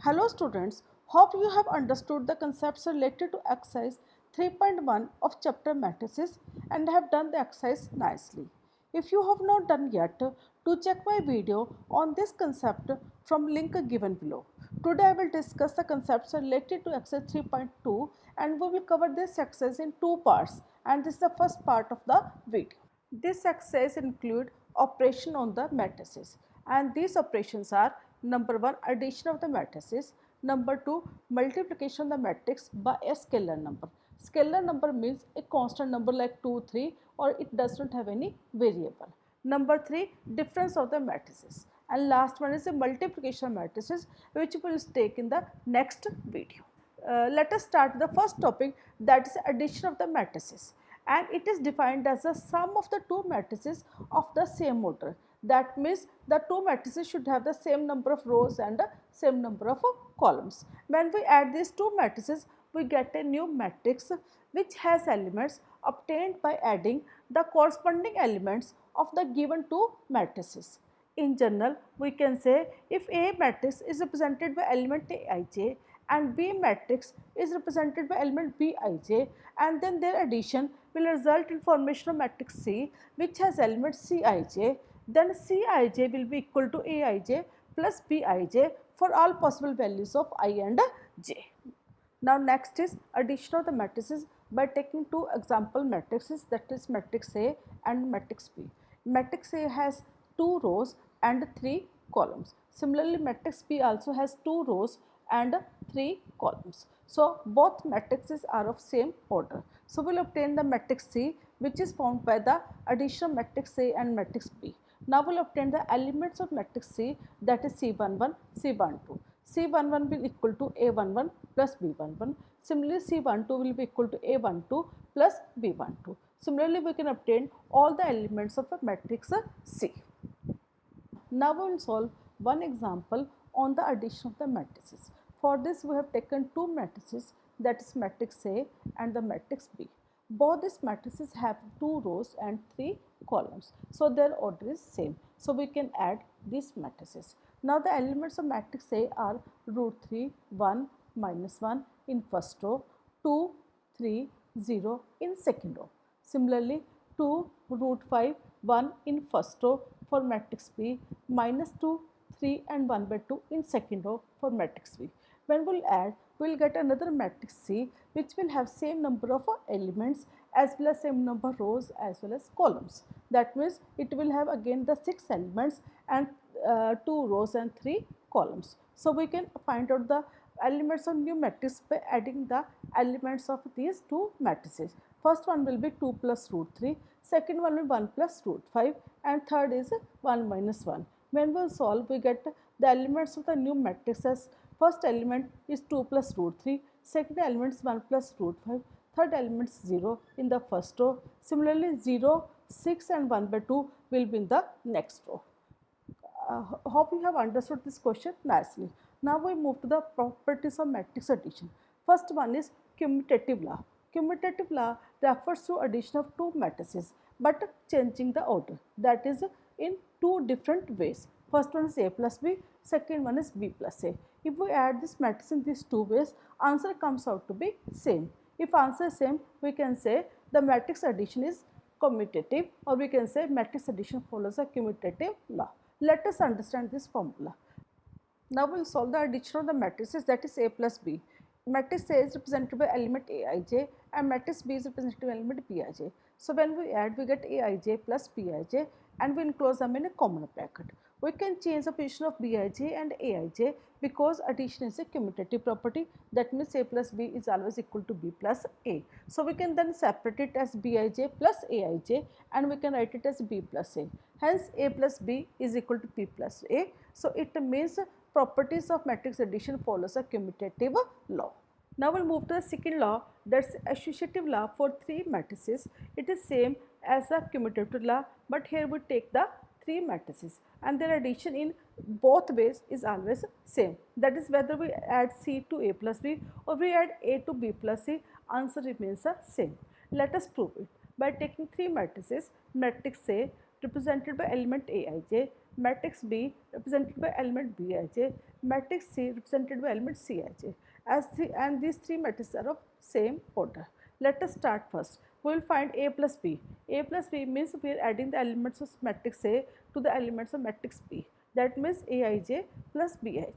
Hello students, hope you have understood the concepts related to exercise 3.1 of chapter matrices and have done the exercise nicely. If you have not done yet, do check my video on this concept from link given below. Today I will discuss the concepts related to exercise 3.2 and we will cover this exercise in two parts, and this is the first part of the video. This exercise include operation on the matrices, and these operations are: number 1, addition of the matrices; number 2, multiplication of the matrix by a scalar number. Scalar number means a constant number like 2, 3, or it does not have any variable. Number 3, difference of the matrices, and last one is a multiplication of matrices, which we will take in the next video. Let us start the first topic, that is addition of the matrices, and it is defined as the sum of the two matrices of the same order. That means the two matrices should have the same number of rows and the same number of columns. When we add these two matrices, we get a new matrix which has elements obtained by adding the corresponding elements of the given two matrices. In general, we can say if A matrix is represented by element Aij and B matrix is represented by element Bij, and then their addition will result in formation of matrix C, which has element Cij, then Cij will be equal to Aij plus Bij for all possible values of I and j. Now next is addition of the matrices by taking two example matrices, that is matrix A and matrix B. Matrix A has 2 rows and 3 columns. Similarly, matrix B also has 2 rows and 3 columns. So both matrices are of same order. So we will obtain the matrix C, which is formed by the addition of matrix A and matrix B. Now we will obtain the elements of matrix C, that is C11, C12. C11 will equal to A11 plus B11. Similarly, C12 will be equal to A12 plus B12. Similarly, we can obtain all the elements of a matrix C. Now we will solve one example on the addition of the matrices. For this, we have taken two matrices, that is matrix A and the matrix B. Both these matrices have 2 rows and 3 columns, so their order is same. So we can add these matrices. Now the elements of matrix A are root 3, 1, minus 1 in first row, 2, 3, 0 in second row. Similarly, 2, root 5, 1 in first row for matrix B, minus 2, 3 and 1 by 2 in second row for matrix B. When we will add, we will get another matrix C, which will have same number of elements as well as same number of rows as well as columns. That means it will have again the 6 elements and 2 rows and 3 columns. So we can find out the elements of new matrix by adding the elements of these two matrices. First one will be 2 plus root 3, second one will be 1 plus root 5, and third is 1 minus 1. When we will solve, we get the elements of the new matrix as first element is 2 plus root 3, second element is 1 plus root 5, third element is 0 in the first row. Similarly, 0, 6 and 1 by 2 will be in the next row. Hope you have understood this question nicely. Now we move to the properties of matrix addition. First one is commutative law. Commutative law refers to addition of two matrices but changing the order, that is in two different ways. First one is A plus B, second one is B plus A. If we add this matrix in these two ways, answer comes out to be same. If answer is same, we can say the matrix addition is commutative, or we can say matrix addition follows a commutative law. Let us understand this formula. Now we will solve the addition of the matrices, that is A plus B. Matrix A is represented by element Aij and matrix B is represented by element Bij. So when we add, we get Aij plus Bij and we enclose them in a common bracket. We can change the position of Bij and Aij because addition is a commutative property. That means A plus B is always equal to B plus A. So we can then separate it as Bij plus Aij and we can write it as B plus A. Hence A plus B is equal to B plus A. So it means properties of matrix addition follows a commutative law. Now we'll move to the second law, that's associative law for three matrices. It is same as the commutative law, but here we take the three matrices and their addition in both ways is always same. That is whether we add C to A plus B or we add A to B plus C, answer remains the same. Let us prove it by taking three matrices. Matrix A represented by element Aij, matrix B represented by element Bij, matrix C represented by element Cij, and these three matrices are of same order. Let us start first. We will find A plus B. A plus B means we are adding the elements of matrix A to the elements of matrix B. That means Aij plus Bij.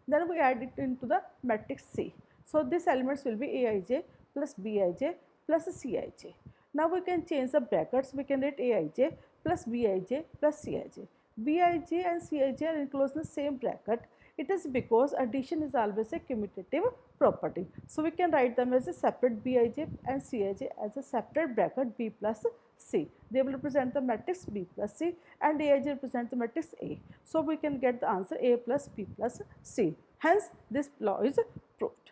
Then we add it into the matrix C. So these elements will be Aij plus Bij plus Cij. Now we can change the brackets. We can write Aij plus Bij plus Cij. Bij and Cij are enclosed in the same bracket. It is because addition is always a commutative property. So we can write them as a separate Bij and Cij as a separate bracket B plus C. They will represent the matrix B plus C and Aij represent the matrix A. So we can get the answer A plus B plus C. Hence this law is proved.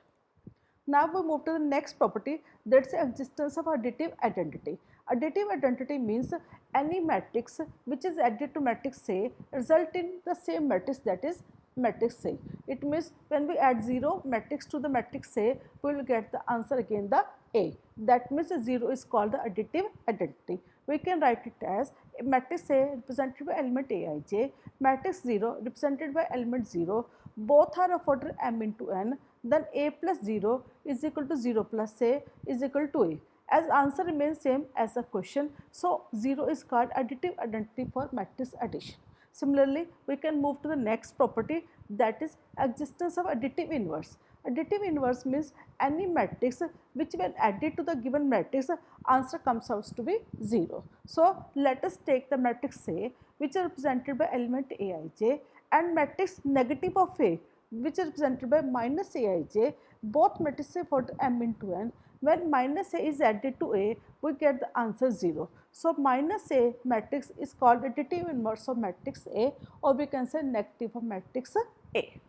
Now we move to the next property, that's the existence of additive identity. Additive identity means any matrix which is added to matrix A result in the same matrix, that is matrix A. It means when we add 0 matrix to the matrix A, we will get the answer again the A. That means 0 is called the additive identity. We can write it as matrix A represented by element Aij, matrix 0 represented by element 0, both are of order m into n, then A plus 0 is equal to 0 plus A is equal to A. As answer remains same as the question, so 0 is called additive identity for matrix addition. Similarly, we can move to the next property, that is existence of additive inverse. Additive inverse means any matrix which when added to the given matrix, answer comes out to be 0. So let us take the matrix A which is represented by element Aij and matrix negative of A which is represented by minus Aij. Both matrices for m into n. When minus A is added to A, we get the answer 0. So minus A matrix is called additive inverse of matrix A, or we can say negative of matrix A.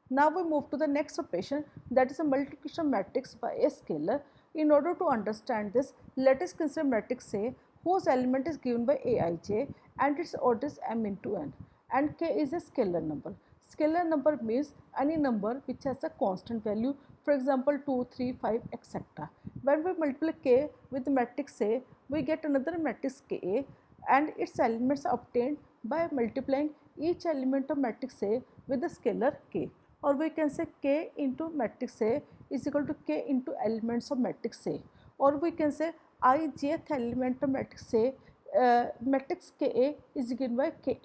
Now we move to the next operation, that is a multiplication matrix by a scalar. In order to understand this, let us consider matrix A whose element is given by Aij and its order is m into n, and K is a scalar number. Scalar number means any number which has a constant value, for example 2, 3, 5, etc. When we multiply K with matrix A, we get another matrix Ka, and its elements are obtained by multiplying each element of matrix A with the scalar K. Or we can say K into matrix A is equal to K into elements of matrix A. Or we can say ijth element of matrix A, matrix Ka is given by Ka.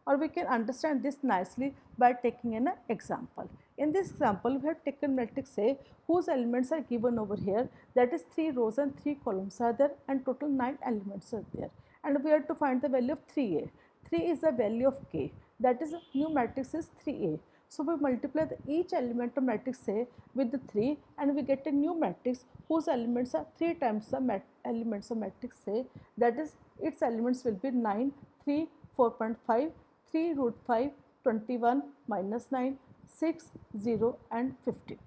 Or we can understand this nicely by taking an example. In this example, we have taken matrix A whose elements are given over here, that is 3 rows and 3 columns are there, and total 9 elements are there. And we have to find the value of 3A. 3 is the value of K, that is new matrix is 3A. So we multiply each element of matrix A with the 3 and we get a new matrix whose elements are 3 times the elements of matrix A, that is its elements will be 9, 3, 4.5, 3 root 5, 21, minus 9, 6, 0 and 15.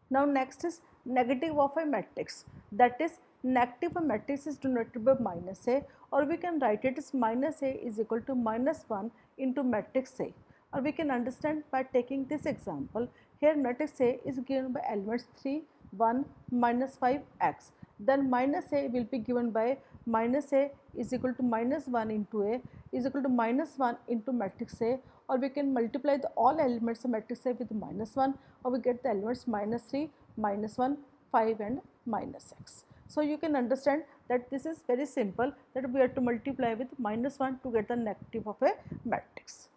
Now next is negative of a matrix, that is negative of a matrix is denoted by minus A, or we can write it as minus A is equal to minus 1 into matrix A. Or we can understand by taking this example. Here matrix A is given by elements 3, 1, minus 5, x. Then minus A will be given by minus A is equal to minus 1 into A is equal to minus 1 into matrix A, or we can multiply all elements of matrix A with minus 1, or we get the elements minus 3, minus 1, 5 and minus x. So you can understand that this is very simple, that we have to multiply with minus 1 to get the negative of a matrix.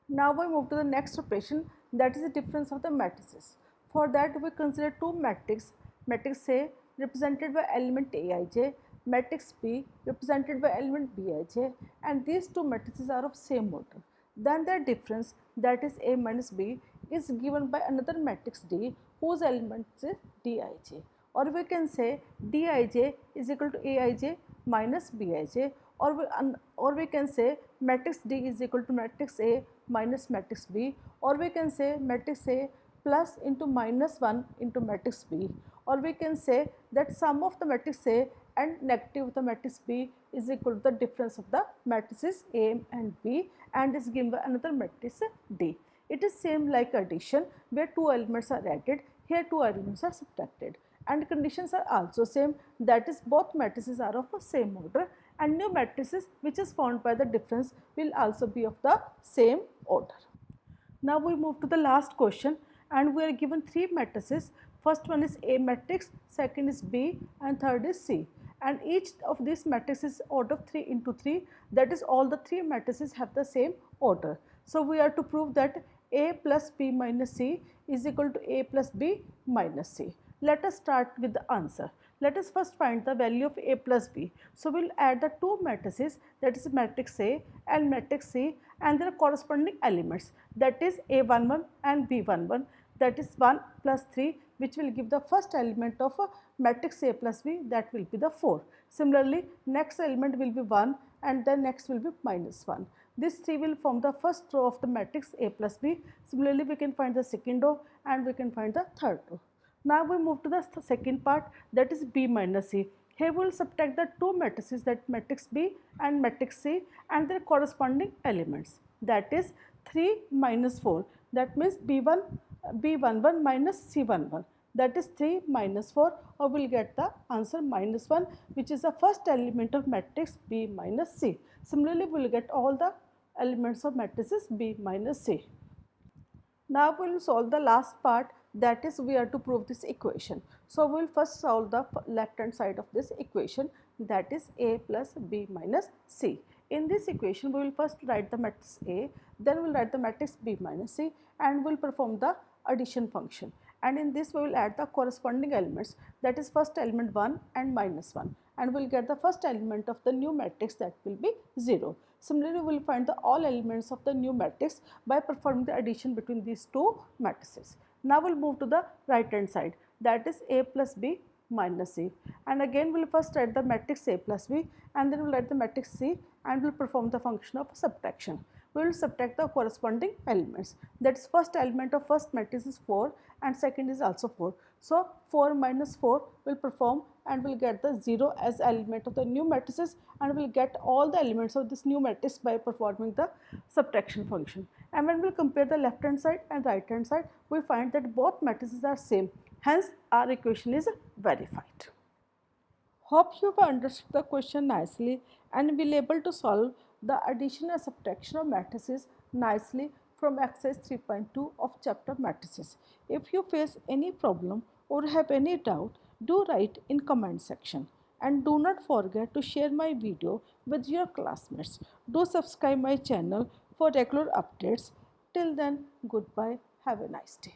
Now we move to the next operation, that is the difference of the matrices. For that we consider two matrices, matrix A represented by element Aij, matrix B represented by element Bij, and these two matrices are of same order. Then their difference, that is A minus B, is given by another matrix D whose elements is Dij. Or we can say Dij is equal to Aij minus Bij, or we can say matrix D is equal to matrix A minus matrix B, or we can say matrix A plus into minus 1 into matrix B, or we can say that sum of the matrix A and negative of the matrix B is equal to the difference of the matrices A and B, and is given by another matrix D. It is same like addition, where two elements are added, here two elements are subtracted, and conditions are also same, that is both matrices are of the same order and new matrices which is formed by the difference will also be of the same order. Now we move to the last question, and we are given three matrices. First one is A matrix, second is B, and third is C. And each of these matrices is order 3 into 3, that is all the three matrices have the same order. So we are to prove that A plus B minus C is equal to A plus B minus C. Let us start with the answer. Let us first find the value of A plus B. So we will add the two matrices, that is matrix A and matrix C, and their corresponding elements, that is A11 and B11, that is 1 plus 3, which will give the first element of a matrix A plus B, that will be the 4. Similarly, next element will be 1 and then next will be minus 1. This 3 will form the first row of the matrix A plus B. Similarly, we can find the second row and we can find the third row. Now we move to the second part, that is B minus C. Here we will subtract the two matrices, that matrix B and matrix C, and their corresponding elements, that is 3 minus 4, that means B11 minus C11, that is 3 minus 4, or we will get the answer minus 1, which is the first element of matrix B minus C. Similarly, we will get all the elements of matrices B minus C. Now we will solve the last part, that is we are to prove this equation. So we will first solve the left hand side of this equation, that is A plus B minus C. In this equation we will first write the matrix A, then we will write the matrix B minus C, and we will perform the addition function. And in this we will add the corresponding elements, that is first element 1 and minus 1, and we will get the first element of the new matrix, that will be 0. Similarly, we will find the all elements of the new matrix by performing the addition between these two matrices. Now we will move to the right hand side, that is A plus B minus C, and again we will first write the matrix A plus B, and then we will write the matrix C, and we will perform the function of subtraction. We will subtract the corresponding elements, that is first element of first matrix is 4 and second is also 4. So 4 minus 4 will perform, and we will get the 0 as element of the new matrices, and we will get all the elements of this new matrix by performing the subtraction function. And when we compare the left hand side and right hand side, we find that both matrices are same, hence our equation is verified. Hope you have understood the question nicely and will able to solve the addition and subtraction of matrices nicely from exercise 3.2 of chapter matrices. If you face any problem or have any doubt, do write in comment section, and do not forget to share my video with your classmates. Do subscribe my channel for regular updates. Till then, goodbye. Have a nice day.